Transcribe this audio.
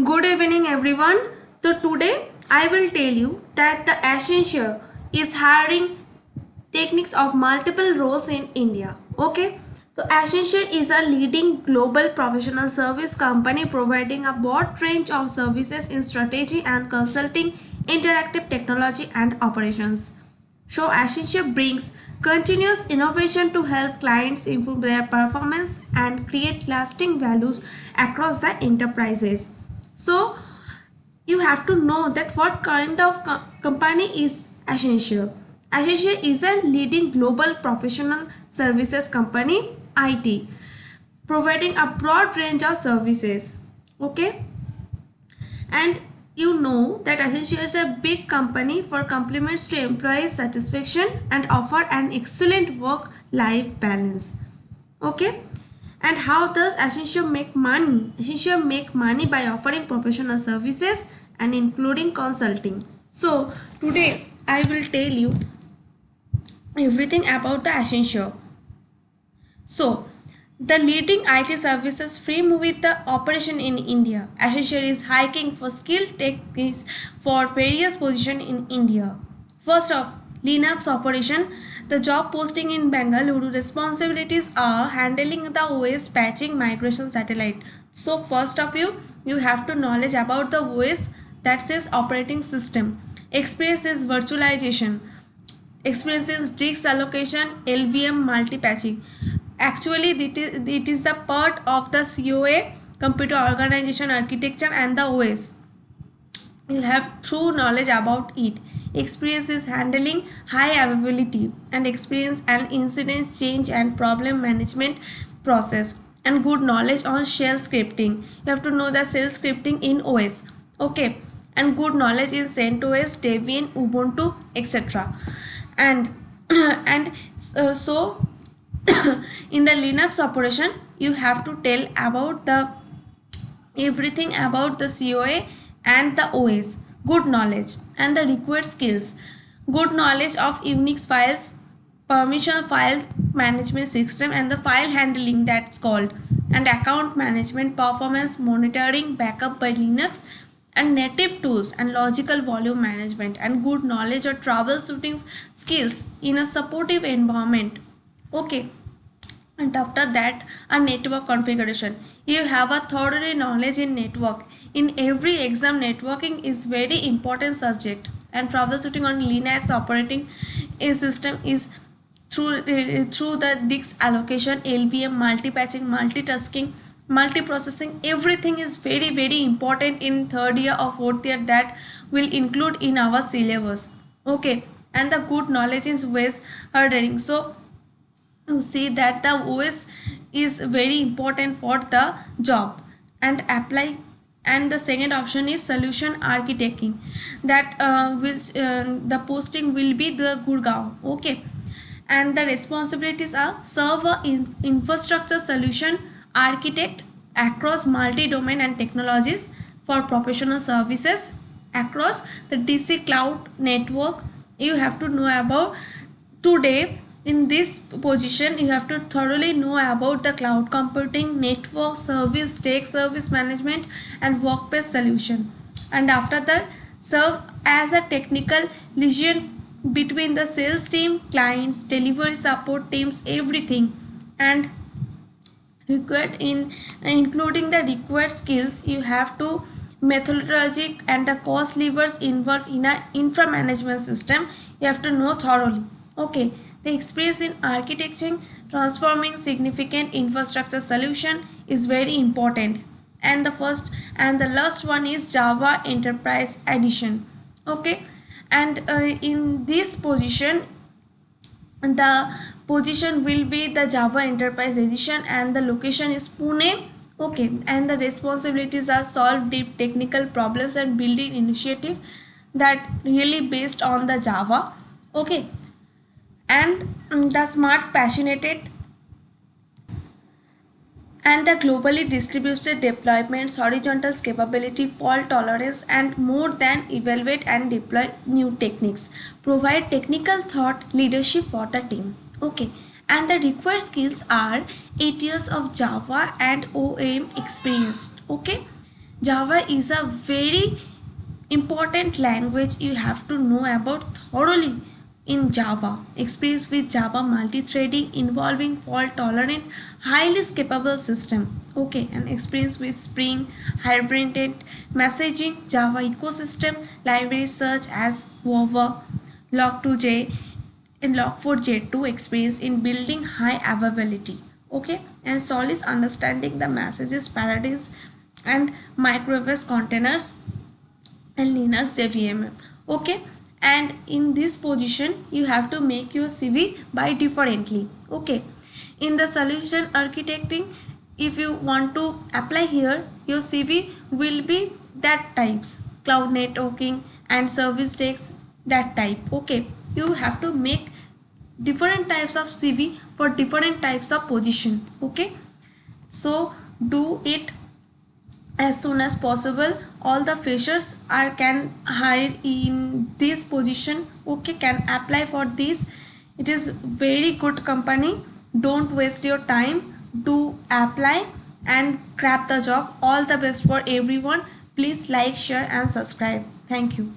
Good evening, everyone. So, today I will tell you that the Accenture is hiring techniques of multiple roles in India. Okay, so Accenture is a leading global professional service company providing a broad range of services in strategy and consulting, interactive technology, and operations. So, Accenture brings continuous innovation to help clients improve their performance and create lasting values across the enterprises. So, you have to know that what kind of company is Accenture. Accenture is a leading global professional services company, IT, providing a broad range of services. Okay, and you know that Accenture is a big company for compliments to employee satisfaction and offer an excellent work-life balance. Okay, and how does Accenture make money? Accenture make money by offering professional services and including consulting. So today I will tell you everything about the Accenture. So, the leading IT services frame with the operation in India. Accenture is hiring for skilled techniques for various positions in India. First off, Linux operation. The job posting in Bengaluru responsibilities are handling the OS patching migration satellite. So first of you have to knowledge about the OS, that says operating system. Experience is virtualization. Experiences disk allocation, LVM multi-patching. Actually, it is the part of the COA, computer organization architecture, and the OS. You have true knowledge about it. Experience is handling high availability and experience and incidents change and problem management process, and good knowledge on shell scripting. You have to know the shell scripting in OS. Okay, and good knowledge in CentOS, Debian, Ubuntu, etc. And and so in the Linux operation, you have to tell about the everything about the COA and the OS, good knowledge and the required skills, good knowledge of Unix files, permission file management system and the file handling, that's called, and account management, performance monitoring, backup by Linux, and native tools and logical volume management, and good knowledge or troubleshooting skills in a supportive environment. Okay, and after that a network configuration. You have a thorough knowledge in network. In every exam, networking is very important subject, and troubleshooting on Linux operating system is through the disk allocation, LVM, multi-patching, multitasking, multiprocessing. Everything is very important in third year or fourth year, that will include in our syllabus. Okay, and the good knowledge is ways hardening. So to see that the OS is very important for the job and apply. And the second option is solution architecting, that will the posting will be the Gurgaon. Okay, and the responsibilities are serve a infrastructure solution architect across multi-domain and technologies for professional services across the DC cloud network. You have to know about today. In this position, you have to thoroughly know about the cloud computing, network service, tech service management, and workplace solution. And after that, serve as a technical liaison between the sales team, clients, delivery support teams, everything. And required in including the required skills, you have to methodologic and the cost levers involved in a infra management system, you have to know thoroughly. Okay, the experience in architecting transforming significant infrastructure solution is very important. And the first and the last one is Java Enterprise Edition. Okay, and in this position, the position will be the Java Enterprise Edition, and the location is Pune. Okay, and the responsibilities are solve deep technical problems and building initiative that really based on the Java. Okay, and the smart passionate and the globally distributed deployments, horizontal scalability, fault tolerance, and more than evaluate and deploy new techniques. Provide technical thought leadership for the team. Okay, and the required skills are 8 years of Java and OAM experience. Okay, Java is a very important language you have to know about thoroughly. In Java, experience with Java multi-threading involving fault-tolerant, highly scalable system. Okay, and experience with Spring, hybrid messaging, Java ecosystem, libraries such as Wova, Log2j, and Log4j2 experience in building high availability. Okay, and solid understanding the messages paradigms and microservice containers and Linux JVM. Okay, and in this position you have to make your CV by differently. Okay, in the solution architecting, if you want to apply here, your CV will be that types, cloud networking and service desk, that type. Okay, you have to make different types of CV for different types of position. Okay, so do it as soon as possible. All the freshers are can hire in this position. Okay, can apply for this. It is very good company. Don't waste your time, do apply and grab the job. All the best for everyone. Please like, share and subscribe. Thank you.